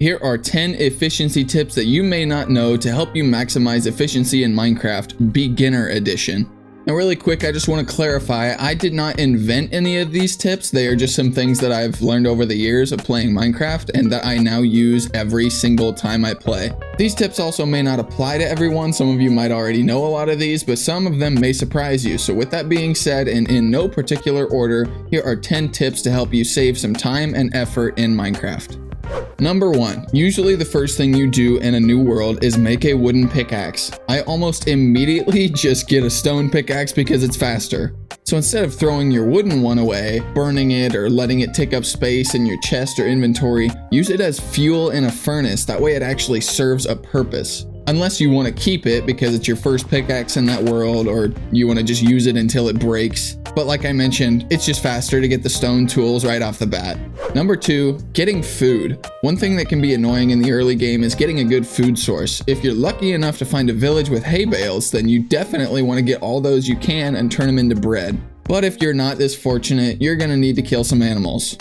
Here are 10 efficiency tips that you may not know to help you maximize efficiency in Minecraft Beginner Edition. Now really quick, I just want to clarify, I did not invent any of these tips. They are just some things that I've learned over the years of playing Minecraft and that I now use every single time I play. These tips also may not apply to everyone. Some of you might already know a lot of these, but some of them may surprise you. So with that being said, and in no particular order, here are 10 tips to help you save some time and effort in Minecraft. Number 1, usually the first thing you do in a new world is make a wooden pickaxe. I almost immediately just get a stone pickaxe because it's faster. So instead of throwing your wooden one away, burning it, or letting it take up space in your chest or inventory, use it as fuel in a furnace. That way it actually serves a purpose. Unless you want to keep it because it's your first pickaxe in that world, or you want to just use it until it breaks. But like I mentioned, it's just faster to get the stone tools right off the bat. Number 2, getting food. One thing that can be annoying in the early game is getting a good food source. If you're lucky enough to find a village with hay bales, then you definitely want to get all those you can and turn them into bread. But if you're not this fortunate, you're going to need to kill some animals.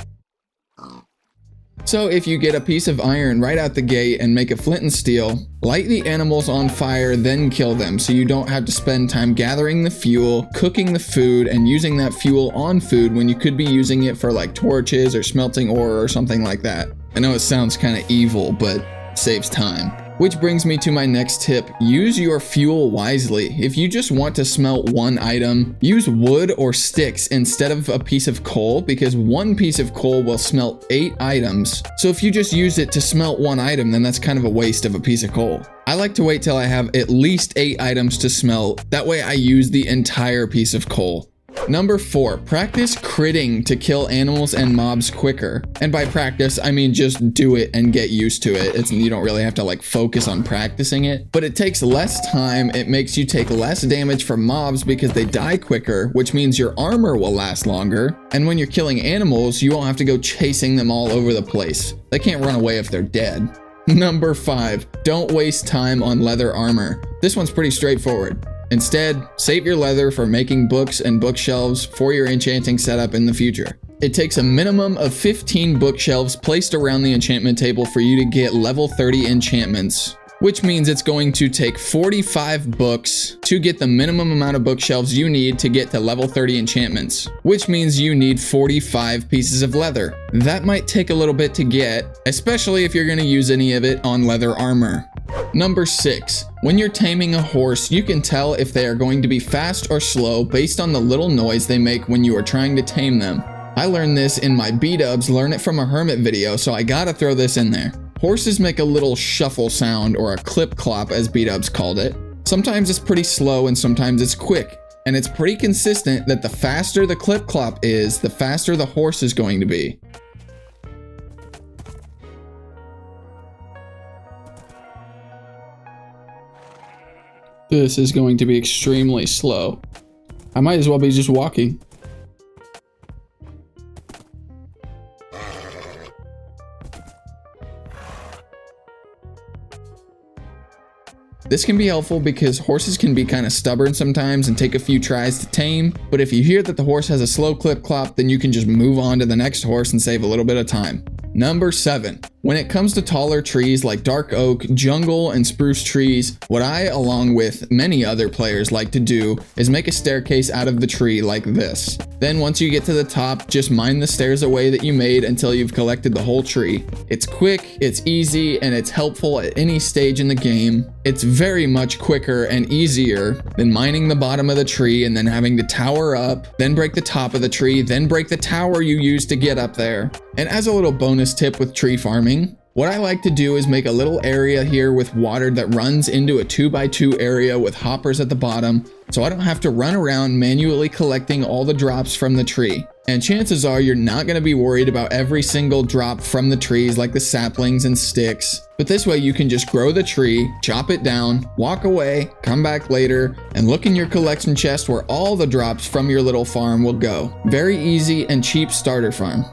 So if you get a piece of iron right out the gate and make a flint and steel, light the animals on fire, then kill them so you don't have to spend time gathering the fuel, cooking the food, and using that fuel on food when you could be using it for like torches or smelting ore or something like that. I know it sounds kind of evil, but it saves time. Which brings me to my next tip, use your fuel wisely. If you just want to smelt one item, use wood or sticks instead of a piece of coal, because one piece of coal will smelt 8 items. So if you just use it to smelt one item, then that's kind of a waste of a piece of coal. I like to wait till I have at least 8 items to smelt. That way I use the entire piece of coal. Number 4, practice critting to kill animals and mobs quicker. And by practice, I mean just do it and get used to it. You don't really have to like focus on practicing it, but it takes less time. It makes you take less damage from mobs because they die quicker, which means your armor will last longer. And when you're killing animals, you won't have to go chasing them all over the place. They can't run away if they're dead. Number 5, don't waste time on leather armor. This one's pretty straightforward. Instead, save your leather for making books and bookshelves for your enchanting setup in the future. It takes a minimum of 15 bookshelves placed around the enchantment table for you to get level 30 enchantments, which means it's going to take 45 books to get the minimum amount of bookshelves you need to get to level 30 enchantments, which means you need 45 pieces of leather. That might take a little bit to get, especially if you're going to use any of it on leather armor. Number 6, when you're taming a horse, you can tell if they are going to be fast or slow based on the little noise they make when you are trying to tame them. I learned this in my B-dubs Learn It From a Hermit video, so I gotta throw this in there. Horses make a little shuffle sound, or a clip-clop as B-dubs called it. Sometimes it's pretty slow and sometimes it's quick. And it's pretty consistent that the faster the clip-clop is, the faster the horse is going to be. This is going to be extremely slow. I might as well be just walking. This can be helpful because horses can be kind of stubborn sometimes and take a few tries to tame, but if you hear that the horse has a slow clip-clop, then you can just move on to the next horse and save a little bit of time. Number 7, when it comes to taller trees like dark oak, jungle, and spruce trees, what I, along with many other players, like to do is make a staircase out of the tree like this. Then once you get to the top, just mine the stairs away that you made until you've collected the whole tree. It's quick, it's easy, and it's helpful at any stage in the game. It's very much quicker and easier than mining the bottom of the tree and then having to tower up, then break the top of the tree, then break the tower you used to get up there. And as a little bonus tip with tree farming, what I like to do is make a little area here with water that runs into a 2x2 area with hoppers at the bottom, so I don't have to run around manually collecting all the drops from the tree. And chances are you're not going to be worried about every single drop from the trees like the saplings and sticks. But this way you can just grow the tree, chop it down, walk away, come back later, and look in your collection chest where all the drops from your little farm will go. Very easy and cheap starter farm.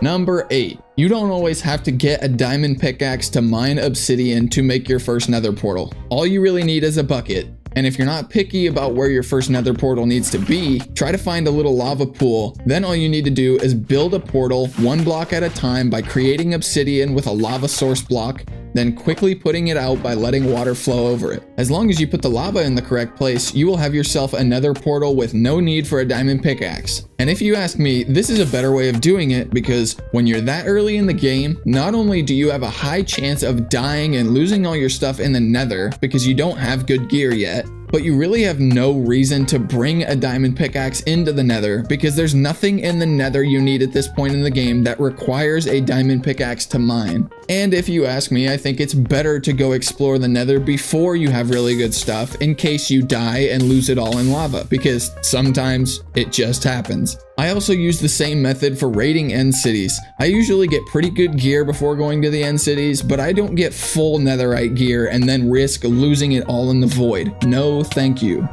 Number 8, you don't always have to get a diamond pickaxe to mine obsidian to make your first nether portal. All you really need is a bucket. And if you're not picky about where your first nether portal needs to be, try to find a little lava pool. Then all you need to do is build a portal one block at a time by creating obsidian with a lava source block, then quickly putting it out by letting water flow over it. As long as you put the lava in the correct place, you will have yourself a nether portal with no need for a diamond pickaxe. And if you ask me, this is a better way of doing it, because when you're that early in the game, not only do you have a high chance of dying and losing all your stuff in the nether because you don't have good gear yet, but you really have no reason to bring a diamond pickaxe into the nether because there's nothing in the nether you need at this point in the game that requires a diamond pickaxe to mine. And if you ask me, I think it's better to go explore the nether before you have really good stuff in case you die and lose it all in lava, because sometimes it just happens. I also use the same method for raiding end cities. I usually get pretty good gear before going to the end cities, but I don't get full netherite gear and then risk losing it all in the void. No, thank you.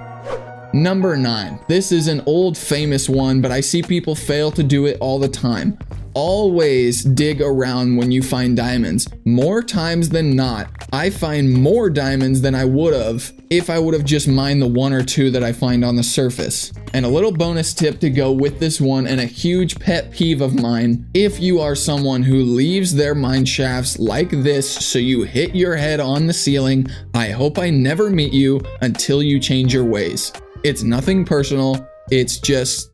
Number 9. This is an old famous one, but I see people fail to do it all the time. Always dig around when you find diamonds. More times than not, I find more diamonds than I would have if I would have just mined the 1 or 2 that I find on the surface. And a little bonus tip to go with this one, and a huge pet peeve of mine: if you are someone who leaves their mine shafts like this so you hit your head on the ceiling, I hope I never meet you until you change your ways. It's nothing personal, it's just,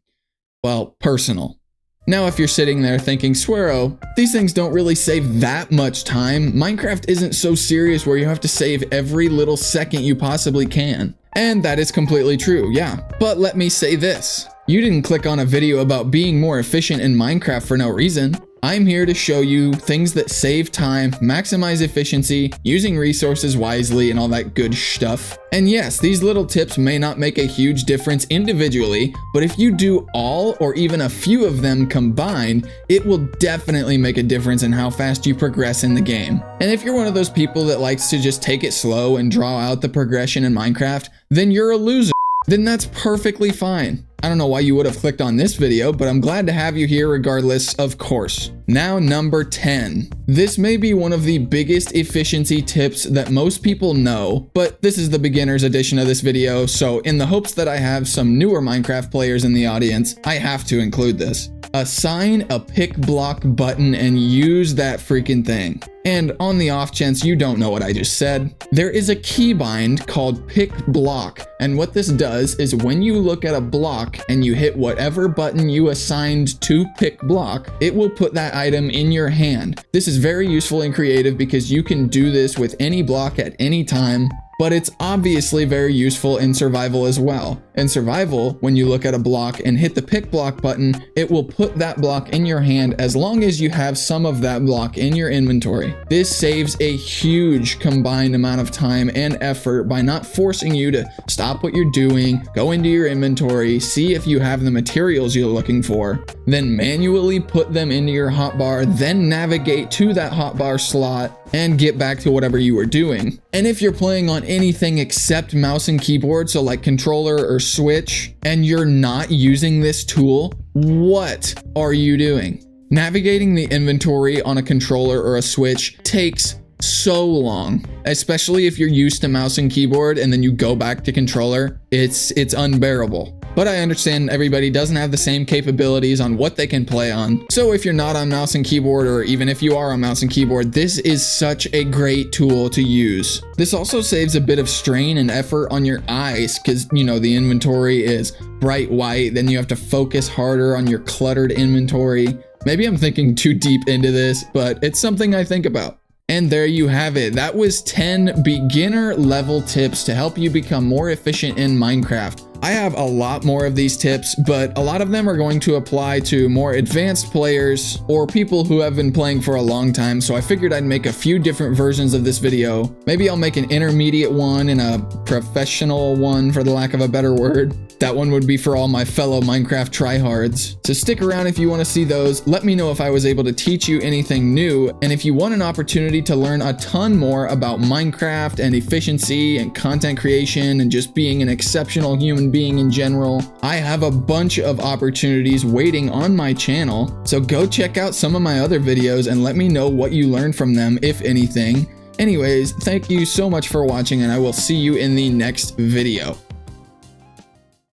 well, personal. Now, if you're sitting there thinking, Swero, these things don't really save that much time. Minecraft isn't so serious where you have to save every little second you possibly can. And that is completely true, yeah. But let me say this. You didn't click on a video about being more efficient in Minecraft for no reason. I'm here to show you things that save time, maximize efficiency, using resources wisely, and all that good stuff. And yes, these little tips may not make a huge difference individually, but if you do all or even a few of them combined, it will definitely make a difference in how fast you progress in the game. And if you're one of those people that likes to just take it slow and draw out the progression in Minecraft, then you're a loser. Then that's perfectly fine. I don't know why you would have clicked on this video, but I'm glad to have you here regardless, of course. Now, number 10. This may be one of the biggest efficiency tips that most people know, but this is the beginner's edition of this video, so in the hopes that I have some newer Minecraft players in the audience, I have to include this. Assign a pick block button and use that freaking thing. And on the off chance you don't know what I just said, there is a keybind called pick block, and what this does is when you look at a block and you hit whatever button you assigned to pick block, it will put that item in your hand. This is very useful and creative because you can do this with any block at any time, but it's obviously very useful in survival as well. In survival, when you look at a block and hit the pick block button, it will put that block in your hand as long as you have some of that block in your inventory. This saves a huge combined amount of time and effort by not forcing you to stop what you're doing, go into your inventory, see if you have the materials you're looking for, then manually put them into your hotbar, then navigate to that hotbar slot and get back to whatever you were doing. And if you're playing on anything except mouse and keyboard, so like controller or Switch, and you're not using this tool, what are you doing? Navigating the inventory on a controller or a Switch takes so long, especially if you're used to mouse and keyboard and then you go back to controller. It's unbearable. But I understand everybody doesn't have the same capabilities on what they can play on. So if you're not on mouse and keyboard, or even if you are on mouse and keyboard, this is such a great tool to use. This also saves a bit of strain and effort on your eyes because, you know, the inventory is bright white, then you have to focus harder on your cluttered inventory. Maybe I'm thinking too deep into this, but it's something I think about. And there you have it. That was 10 beginner level tips to help you become more efficient in Minecraft. I have a lot more of these tips, but a lot of them are going to apply to more advanced players or people who have been playing for a long time, so I figured I'd make a few different versions of this video. Maybe I'll make an intermediate one and a professional one, for the lack of a better word. That one would be for all my fellow Minecraft tryhards. So stick around if you want to see those. Let me know if I was able to teach you anything new, and if you want an opportunity to learn a ton more about Minecraft and efficiency and content creation and just being an exceptional human being in general, I have a bunch of opportunities waiting on my channel, so go check out some of my other videos and let me know what you learned from them, if anything. Anyways, thank you so much for watching, and I will see you in the next video.